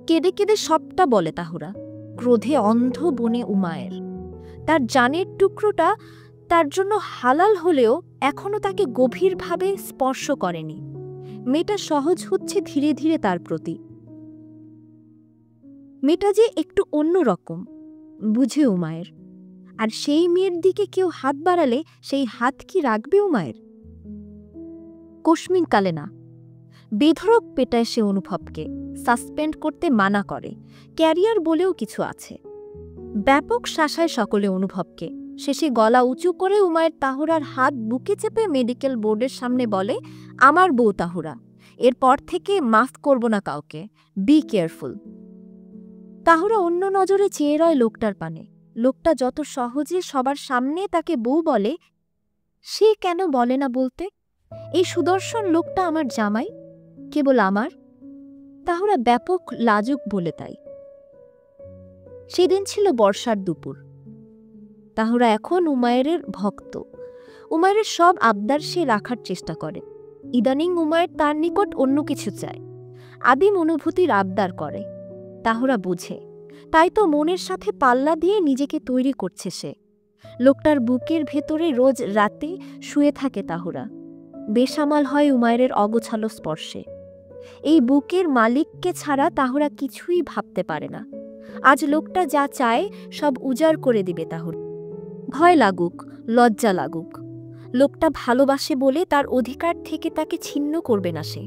কেঁদে কেঁদে সবটা বলে তাহুরা। ক্রোধে অন্ধ বনে উমায়ের। তার জানের টুকরোটা তার জন্য হালাল হলেও এখনো তাকে গভীরভাবে স্পর্শ করেনি। মেয়েটা সহজ হচ্ছে ধীরে ধীরে তার প্রতি। মেয়েটা যে একটু অন্য রকম বুঝে উমায়ের। আর সেই মেয়ের দিকে কেউ হাত বাড়ালে সেই হাত কি রাখবে উমায়ের? কসমিন কালে না। বেধড়ক পেটায় সে অনুভবকে। সাসপেন্ড করতে মানা করে। ক্যারিয়ার বলেও কিছু আছে। ব্যাপক শাসায় সকলে অনুভবকে। শেষে গলা উঁচু করে উমায়ের তাহুরার হাত বুকে চেপে মেডিকেল বোর্ডের সামনে বলে, আমার বউ তাহুরা, এরপর থেকে মাফ করব না কাউকে, বি কেয়ারফুল। তাহুরা অন্য নজরে চেয়ে রয় লোকটার পানে। লোকটা যত সহজে সবার সামনে তাকে বউ বলে, সে কেন বলে না বলতে? এই সুদর্শন লোকটা আমার জামাই, কেবল আমার। তাহুরা ব্যাপক লাজুক বলে তাই। সেদিন ছিল বর্ষার দুপুর। তাহুরা এখন উমায়ের ভক্ত। উমায়ের সব আবদার সে রাখার চেষ্টা করে। ইদানিং উমায়ের তার নিকট অন্য কিছু চায়। আদিম অনুভূতির আবদার করে। তাহুরা বুঝে। তাই তো মনের সাথে পাল্লা দিয়ে নিজেকে তৈরি করছে সে। লোকটার বুকের ভেতরে রোজ রাতে শুয়ে থাকে তাহুরা। বেসামাল হয় উমায়ের অগোছালো স্পর্শে। এই বুকের মালিককে ছাড়া তাহুরা কিছুই ভাবতে পারে না। আজ লোকটা যা চায় সব উজাড় করে দিবে তাহুরা। ভয় লাগুক, লজ্জা লাগুক, লোকটা ভালোবাসে বলে তার অধিকার থেকে তাকে ছিন্ন করবে না সে।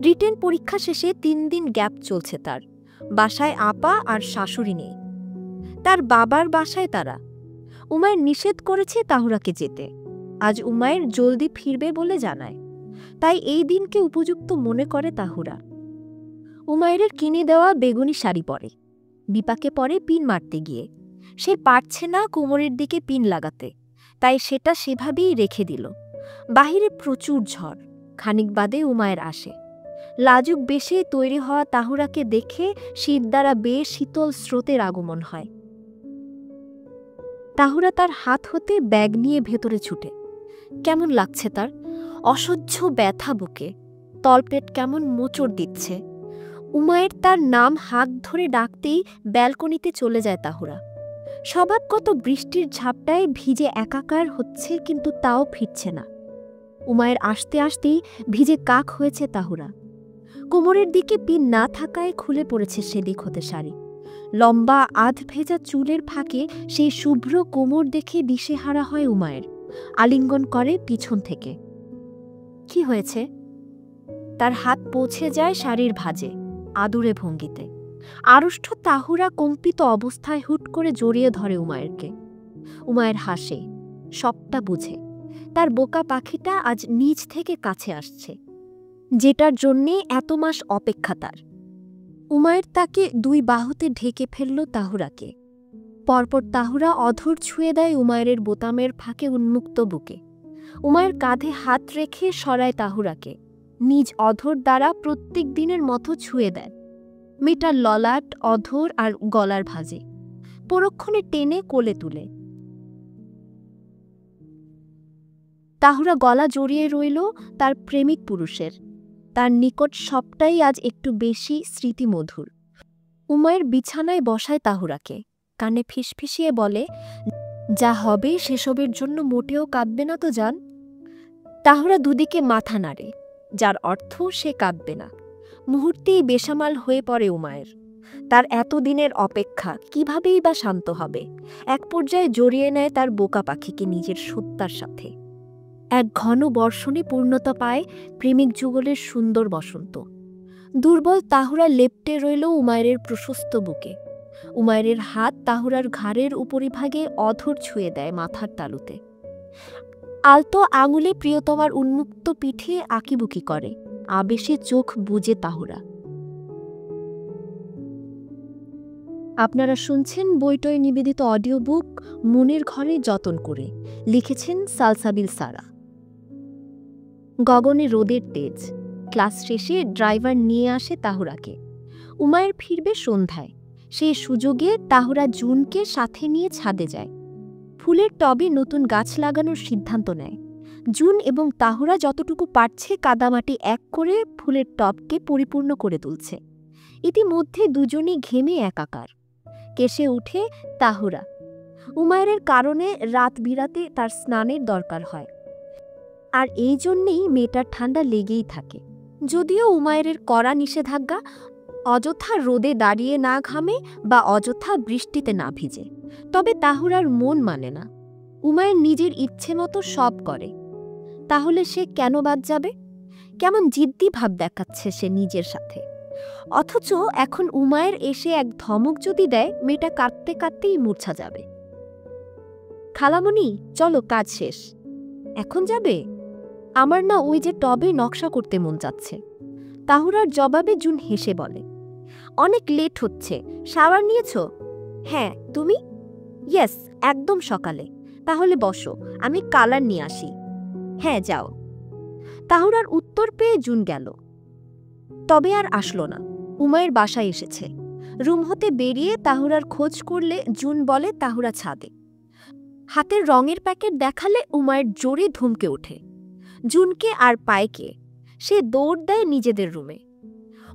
রিটেন পরীক্ষা শেষে 3 দিন গ্যাপ চলছে তার। বাসায় আপা আর শাশুড়ি নেই, তার বাবার বাসায় তারা। উমায়ের নিষেধ করেছে তাহুরাকে যেতে। আজ উমায়ের জলদি ফিরবে বলে জানায়, তাই এই দিনকে উপযুক্ত মনে করে তাহুরা। উমায়ের কিনে দেওয়া বেগুনি শাড়ি পরে, বিপাকে পরে পিন মারতে গিয়ে। সে পারছে না কোমরের দিকে পিন লাগাতে, তাই সেটা সেভাবেই রেখে দিল। বাহিরে প্রচুর ঝড়। খানিক বাদে উমায়ের আসে। লাজুক বেশে তৈরি হওয়া তাহুরাকে দেখে শীত দ্বারা বেশ শীতল স্রোতের আগমন হয়। তাহুরা তার হাত হতে ব্যাগ নিয়ে ভেতরে ছুটে। কেমন লাগছে তার, অসহ্য ব্যথা বুকে, তলপেট কেমন মোচড় দিচ্ছে। উমায়ের তার নাম হাত ধরে ডাকতেই ব্যালকনিতে চলে যায় তাহুরা। স্বভাবগত বৃষ্টির ঝাপটায় ভিজে একাকার হচ্ছে, কিন্তু তাও ফিরছে না। উমায়ের আসতে আসতেই ভিজে কাক হয়েছে তাহুরা। কোমরের দিকে পিন না থাকায় খুলে পড়েছে সেদিক হতে শাড়ি। লম্বা আধ ভেজা চুলের ফাঁকে সেই শুভ্র কোমর দেখে দিশেহারা হয় উমায়ের। আলিঙ্গন করে পিছন থেকে। কি হয়েছে? তার হাত পৌঁছে যায় শাড়ির ভাঁজে, আদুরে ভঙ্গিতে। আড়ষ্ট তাহুরা কম্পিত অবস্থায় হুট করে জড়িয়ে ধরে উমায়েরকে। উমায়ের হাসে, সবটা বুঝে। তার বোকা পাখিটা আজ নিজ থেকে কাছে আসছে, যেটার জন্যে এত মাস অপেক্ষা তার। উমায়ের তাকে 2 বাহুতে ঢেকে ফেলল তাহুরাকে। পরপর তাহুরা অধর ছুঁয়ে দেয় উমায়ের বোতামের ফাঁকে উন্মুক্ত বুকে। উমায়ের কাঁধে হাত রেখে সরায় তাহুরাকে, নিজ অধর দ্বারা প্রত্যেক দিনের মতো ছুঁয়ে দেয়। মেয়েটার ললাট, অধর আর গলার ভাঁজে। পরক্ষণে টেনে কোলে তুলে। তাহুরা গলা জড়িয়ে রইল তার প্রেমিক পুরুষের। তার নিকট সবটাই আজ একটু বেশি স্মৃতিমধুর। উমায়ের বিছানায় বসায় তাহুরাকে, কানে ফিসফিসিয়ে বলে, যা হবে সেসবের জন্য মোটেও কাঁদবে না তো জান। তাহুরা দুদিকে মাথা নাড়ে, যার অর্থ সে কাঁদবে না। মুহূর্তেই বেসামাল হয়ে পড়ে উমায়ের। তার এতদিনের অপেক্ষা কিভাবেই বা শান্ত হবে। এক পর্যায়ে জড়িয়ে নেয় তার বোকা পাখিকে নিজের সত্তার সাথে। এক ঘন বর্ষণে পূর্ণতা পায় প্রেমিক যুগলের সুন্দর বসন্ত। দুর্বল তাহুরা লেপ্টে রইল উমায়ের প্রশস্ত বুকে। উমায়ের হাত তাহুরার ঘাড়ের উপরিভাগে অধর ছুঁয়ে দেয় মাথার তালুতে। আলতো আঙুলে প্রিয়তমার উন্মুক্ত পিঠে আঁকিবুকি করে। আবেশে চোখ বুজে তাহুরা। আপনারা শুনছেন বইটয় নিবেদিত অডিও বুক মনের ঘরে যতন করে। লিখেছেন সালসাবিল সারা। গগনে রোদের তেজ। ক্লাস শেষে ড্রাইভার নিয়ে আসে তাহুরাকে। উমায়ের ফিরবে সন্ধ্যায়। সেই সুযোগে তাহুরা জুনকে সাথে নিয়ে ছাদে যায়। ফুলের টবে নতুন গাছ লাগানোর সিদ্ধান্ত নেয়। জুন এবং তাহুরা যতটুকু পারছে কাদামাটি এক করে ফুলের টবকে পরিপূর্ণ করে তুলছে। ইতিমধ্যে দুজনই ঘেমে একাকার। কেশে উঠে তাহুরা। উমায়ের কারণে রাত বিরাতে তার স্নানের দরকার হয়, আর এই জন্যেই মেয়েটার ঠান্ডা লেগেই থাকে। যদিও উমায়ের কড়া নিষেধাজ্ঞা, অযথা রোদে দাঁড়িয়ে না ঘামে বা অযথা বৃষ্টিতে না ভিজে। তবে তাহুরার মন মানে না। উমায়ের নিজের ইচ্ছে মতো সব করে। তাহলে সে কেন বাদ যাবে? কেমন জিদ্দি ভাব দেখাচ্ছে সে নিজের সাথে। অথচ এখন উমায়ের এসে এক ধমক যদি দেয়, মেয়েটা কাঁদতে কাঁদতেই মূর্ছা যাবে। খালামণি, চলো, কাজ শেষ। এখন যাবে? আমার না ওই যে টবে নকশা করতে মন যাচ্ছে। তাহুরার জবাবে জুন হেসে বলে, অনেক লেট হচ্ছে, শাওয়ার নিয়েছ? হ্যাঁ, তুমি? ইয়েস, একদম সকালে। তাহলে বসো, আমি কালার নিয়ে আসি। হ্যাঁ, যাও। তাহুরার উত্তর পেয়ে জুন গেল। তবে আর আসলো না। উমায়ের বাসায় এসেছে। রুম হতে বেরিয়ে তাহুরার খোঁজ করলে জুন বলে তাহুরা ছাদে। হাতের রঙের প্যাকেট দেখালে উমায়ের জোরে ধমকে ওঠে। জুনকে আর পায়কে। সে দৌড় দেয় নিজেদের রুমে।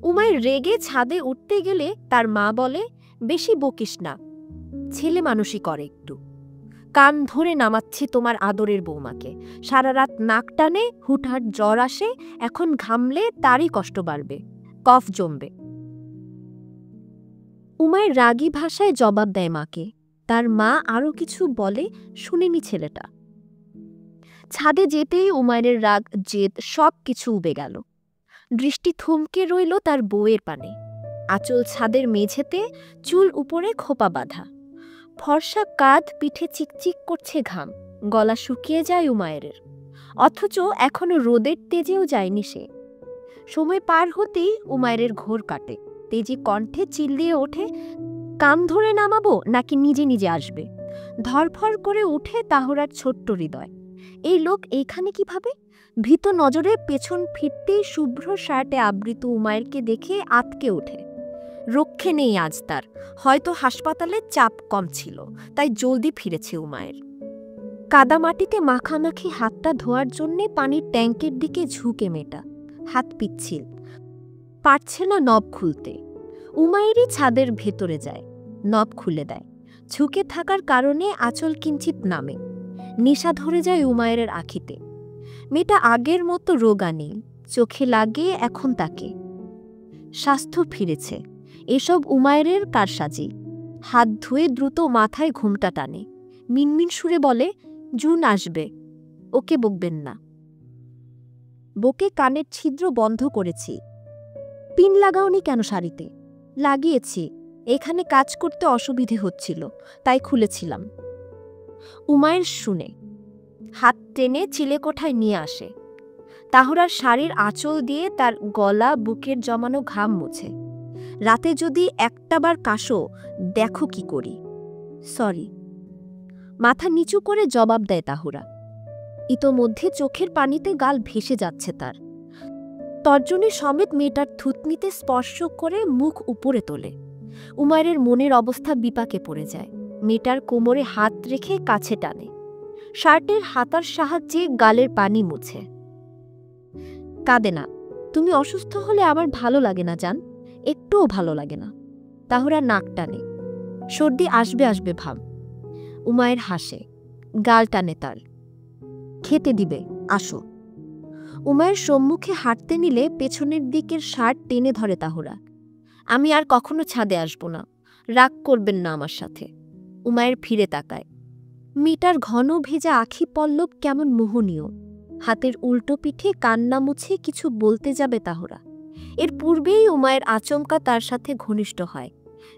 উমায়ের রেগে ছাদে উঠতে গেলে তার মা বলে, বেশি বকিস না, ছেলে মানুষই করে একটু। কান ধরে নামাচ্ছি তোমার আদরের বৌমাকে। সারা রাত নাক টানে, হুটহাট জ্বর আসে, এখন ঘামলে তারই কষ্ট বাড়বে, কফ জমবে। উমায়ের রাগী ভাষায় জবাব দেয় মাকে, তার মা আরও কিছু বলে, শুনেনি ছেলেটা। ছাদে যেতেই উমায়ের রাগ, জেদ সব কিছু উবে গেল। দৃষ্টি থমকে রইল তার বউয়ের পানে। আঁচল ছাদের মেঝেতে, চুল উপরে খোপা বাঁধা, ফর্সা কাঁধ, পিঠে চিকচিক করছে ঘাম, গলা শুকিয়ে যায় উমায়ের। অথচ এখনো রোদের তেজেও যায়নি সে। সময় পার হতেই উমায়ের ঘোর কাটে। তেজি কণ্ঠে চিল্লিয়ে ওঠে, কান ধরে নামাবো নাকি নিজে নিজে আসবে? ধরফর করে উঠে তাহরার ছোট্ট হৃদয়। এই লোক এইখানে কিভাবে? ভীত নজরে পেছন ফিরতেই শুভ্র শার্টে আবৃত উমায়েরকে দেখে আতকে ওঠে। রক্ষে নেই আজ তার। হয়তো হাসপাতালে চাপ কম ছিল, তাই জলদি ফিরেছে উমায়ের। কাদামাটিতে মাখামাখি হাতটা ধোয়ার জন্যে পানির ট্যাঙ্কের দিকে ঝুঁকে মেয়েটা। হাত পিচ্ছিল, পারছে না নব খুলতে। উমায়েরই ছাদের ভেতরে যায়, নব খুলে দেয়। ঝুঁকে থাকার কারণে আঁচল কিঞ্চিত নামে। নেশা ধরে যায় উমায়ের আঁখিতে। মেয়েটা আগের মতো রোগা নেই, চোখে লাগে এখন তাকে। স্বাস্থ্য ফিরেছে। এসব উমায়ের কারসাজি। হাত ধুয়ে দ্রুত মাথায় ঘুমটা টানে। মিনমিন সুরে বলে, জুন আসবে, ওকে বকবেন না। বকে কানের ছিদ্র বন্ধ করেছি। পিন লাগাওনি কেন শাড়িতে? লাগিয়েছি, এখানে কাজ করতে অসুবিধে হচ্ছিল, তাই খুলেছিলাম। উমায়ের শুনে হাত টেনে চিলেকোঠায় নিয়ে আসে। তাহরার শাড়ির আঁচল দিয়ে তার গলা, বুকের জমানো ঘাম মুছে। রাতে যদি একটাবার কাশো, দেখো কি করি। সরি। মাথা নিচু করে জবাব দেয় তাহুরা। ইতোমধ্যে চোখের পানিতে গাল ভেসে যাচ্ছে তার। তর্জনী সমেত মেয়েটার থুতনিতে স্পর্শ করে মুখ উপরে তোলে। উমায়ের মনের অবস্থা বিপাকে পড়ে যায়। মেয়েটার কোমরে হাত রেখে কাছে টানে। শার্টের হাতার সাহায্যে গালের পানি মুছে। কাঁদে না। তুমি অসুস্থ হলে আমার ভালো লাগে না জান, একটুও ভালো লাগে না। তাহরা নাক টানে। সর্দি আসবে আসবে ভাব। উমায়ের হাসে, গাল টানে তার। খেতে দিবে, আসো। উমায়ের সম্মুখে হাঁটতে নিলে পেছনের দিকের শার্ট টেনে ধরে তাহুরা। আমি আর কখনো ছাদে আসব না, রাগ করবেন না আমার সাথে। উমায়ের ফিরে তাকায়। মেয়েটার ঘন ভেজা আখি পল্লব কেমন মোহনীয়। হাতের উল্টো পিঠে কান্না মুছে কিছু বলতে যাবে তাহুরা। এর পূর্বেই উমায়ের আচমকা তার সাথে ঘনিষ্ঠ হয়।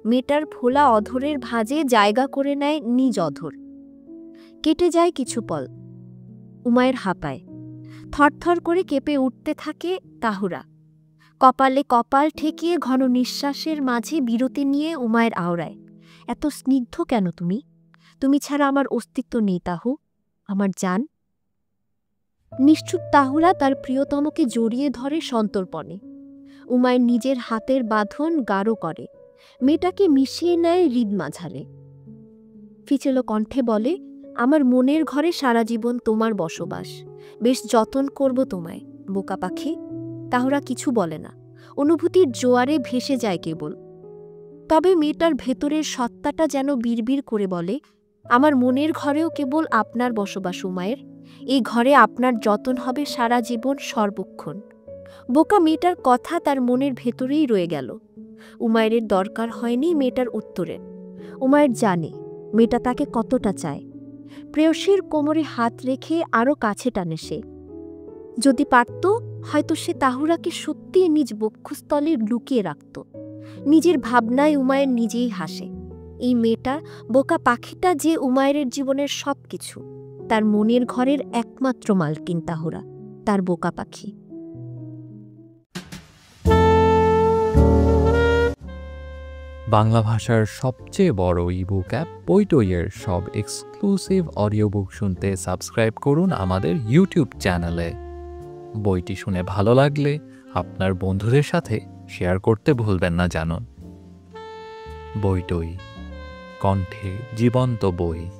মেয়েটার ফোলা অধরের ভাঁজে জায়গা করে নেয় নিজ অধর। কেটে যায় কিছু পল। উমায়ের হাঁপায়। থরথর করে কেঁপে উঠতে থাকে তাহুরা। কপালে কপাল ঠেকিয়ে ঘন নিঃশ্বাসের মাঝে বিরতি নিয়ে উমায়ের আওড়ায়, এত স্নিগ্ধ কেন তুমি? তুমি ছাড়া আমার অস্তিত্ব নেই তাহু, আমার জান। নিশ্চুপ তাহুরা তার প্রিয়তমকে জড়িয়ে ধরে সন্তর্পণে। উমায়ের নিজের হাতের বাঁধন গাঢ় করে। মেয়েটাকে মিশিয়ে নেয় হৃদ মাঝারে। ফিচেলো কণ্ঠে বলে, আমার মনের ঘরে সারা জীবন তোমার বসবাস। বেশ যতন করব তোমায়, বোকা পাখি। তাহুরা কিছু বলে না। অনুভূতির জোয়ারে ভেসে যায় কেবল। তবে মেয়েটার ভেতরের সত্তাটা যেন বিড়বিড় করে বলে, আমার মনের ঘরেও কেবল আপনার বসবাস উমায়ের। এই ঘরে আপনার যতন হবে সারা জীবন, সর্বক্ষণ। বোকা মেয়েটার কথা তার মনের ভেতরেই রয়ে গেল। উমায়ের দরকার হয়নি মেয়েটার উত্তরে। উমায়ের জানে মেয়েটা তাকে কতটা চায়। প্রেয়সীর কোমরে হাত রেখে আরও কাছে টানে সে। যদি পারত, হয়তো সে তাহুরাকে সত্যি নিজ বক্ষস্থলে লুকিয়ে রাখত। নিজের ভাবনায় উমায়ের নিজেই হাসে। এই মেয়েটা, বোকা পাখিটা যে উমায়ের জীবনের সব কিছু। তার মনের ঘরের একমাত্র মালকিন তাহুরা, তার বোকা পাখি। বাংলা ভাষার সবচেয়ে বড় ইবুক অ্যাপ বইটইয়ের সব এক্সক্লুসিভ অডিও বুক শুনতে সাবস্ক্রাইব করুন আমাদের ইউটিউব চ্যানেলে। বইটি শুনে ভালো লাগলে আপনার বন্ধুদের সাথে শেয়ার করতে ভুলবেন না জানুন। বইটই, কণ্ঠে জীবন্ত বই।